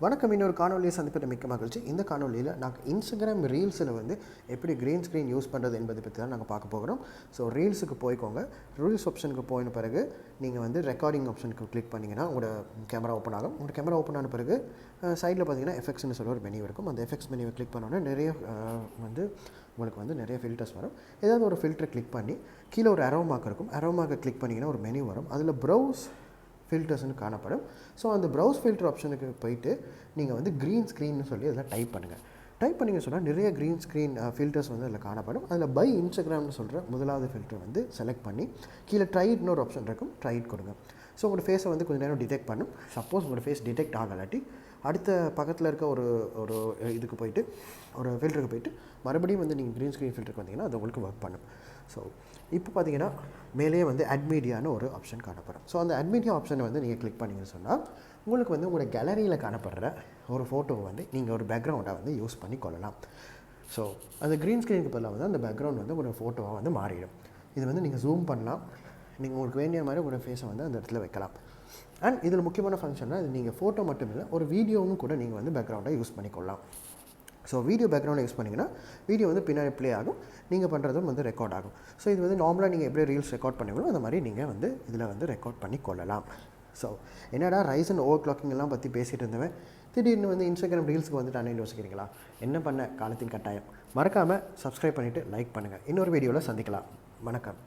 வணக்கம். இன்னொரு காணொலியை சந்திப்பது மிக்க மகிழ்ச்சி. இந்த காணொலியில் நாங்கள் இன்ஸ்டாகிராம் ரீல்ஸில் வந்து எப்படி க்ரீன் ஸ்க்ரீன் யூஸ் பண்ணுறது என்பதை பற்றி தான் நாங்கள் பார்க்க போகிறோம். ஸோ ரீல்ஸுக்கு போய்க்கோங்க. ரீல்ஸ் ஆப்ஷனுக்கு போயின பிறகு நீங்கள் வந்து ரெக்கார்டிங் ஆப்ஷனுக்கு கிளிக் பண்ணிங்கன்னா உங்களோட கேமரா ஓப்பன் ஆகும். உங்களோட கேமரா ஓப்பன் ஆன பிறகு சைடில் பார்த்தீங்கன்னா எஃபெக்ட்ஸ்னு சொல்ல ஒரு மெனு இருக்கும். அந்த எஃபெக்ட்ஸ் மெனுவை கிளிக் பண்ணோன்னா நிறைய உங்களுக்கு வந்து நிறைய ஃபில்டர்ஸ் வரும். ஏதாவது ஒரு ஃபில்டரை கிளிக் பண்ணி கீழே ஒரு அரோ மார்க் இருக்கும். அரோ மார்க்கை கிளிக் பண்ணிங்கன்னா ஒரு மெனு வரும். அதில் ப்ரௌஸ் ஃபில்டர்ஸ்னு காணப்படும். ஸோ அந்த ப்ரௌஸ் ஃபில்டர் ஆப்ஷனுக்கு போயிட்டு நீங்கள் வந்து க்ரீன் ஸ்க்ரீன்னு சொல்லி அதில் டைப் பண்ணுங்கள். டைப் பண்ணிங்க சொன்னால் நிறைய க்ரீன் ஸ்க்ரீன் ஃபில்டர்ஸ் வந்து அதில் காணப்படும். அதில் பை இன்ஸ்டாகிராம்னு சொல்கிற முதலாவது ஃபில்டர் வந்து செலக்ட் பண்ணி கீழே ட்ரைட்னு ஒரு ஆப்ஷன் இருக்கும். ட்ரைட் கொடுங்க. ஸோ உங்களோட ஃபேஸை வந்து கொஞ்சம் நேரம் டிடெக்ட் பண்ணும். சப்போஸ் உங்களோட ஃபேஸ் டிடெக்ட் ஆகலாட்டி அடுத்த பக்கத்தில் இருக்க ஒரு இதுக்கு போயிட்டு ஒரு ஃபில்டருக்கு போயிட்டு மறுபடியும் வந்து நீங்கள் க்ரீன் ஸ்க்ரீன் ஃபில்டருக்கு வந்தீங்கன்னா அது உங்களுக்கு ஒர்க் பண்ணும். ஸோ இப்போ பார்த்தீங்கன்னா மேலேயே வந்து அட்மீடியான்னு ஒரு ஆப்ஷன் காணப்படும். ஸோ அந்த அட்மீடியா ஆப்ஷனை வந்து நீங்கள் கிளிக் பண்ணிங்கன்னு சொன்னால் உங்களுக்கு வந்து உங்களோட கேலரியில் காணப்படுற ஒரு ஃபோட்டோவை வந்து நீங்கள் ஒரு பேக்ரவுண்டாக வந்து யூஸ் பண்ணி கொள்ளலாம். ஸோ அந்த க்ரீன் ஸ்க்ரீனுக்கு பதிலாக வந்து அந்த பேக்ரவுண்ட் வந்து ஒரு ஃபோட்டோவாக வந்து மாறிடும். இது வந்து நீங்கள் ஜூம் பண்ணலாம். நீங்கள் உங்களுக்கு வேண்டிய மாதிரி உங்களோட ஃபேஸை வந்து அந்த இடத்துல வைக்கலாம். அண்ட் இதில் முக்கியமான ஃபங்க்ஷன்னா இது நீங்கள் ஃபோட்டோ மட்டும் இல்லை, ஒரு வீடியோவும் கூட நீங்கள் வந்து பேக்ரவுண்டாக யூஸ் பண்ணிக்கொள்ளலாம். ஸோ வீடியோ பேக்ரவுண்டை யூஸ் பண்ணிங்கன்னா வீடியோ வந்து பின்னாடி ப்ளே ஆகும், நீங்கள் பண்ணுறதும் வந்து ரெக்கார்ட் ஆகும். ஸோ இது வந்து நார்மலாக நீங்கள் எப்படி ரீல்ஸ் ரெக்கார்ட் பண்ணுவீங்களோ அந்த மாதிரி நீங்கள் வந்து இதில் வந்து ரெக்கார்ட் பண்ணி கொள்ளலாம். ஸோ என்னடா ரைஸ் அண்ட் ஓவர் கிளாக்கிங் எல்லாம் பற்றி பேசிகிட்டு இருந்தவன் திடீர்னு வந்து இன்ஸ்டாகிராம் ரீல்ஸுக்கு வந்து நான் யோசிக்கிறீங்களா? என்ன பண்ண காலத்தின் கட்டாயம். மறக்காமல் சப்ஸ்கிரைப் பண்ணிவிட்டு லைக் பண்ணுங்கள். இன்னொரு வீடியோவில் சந்திக்கலாம். வணக்கம்.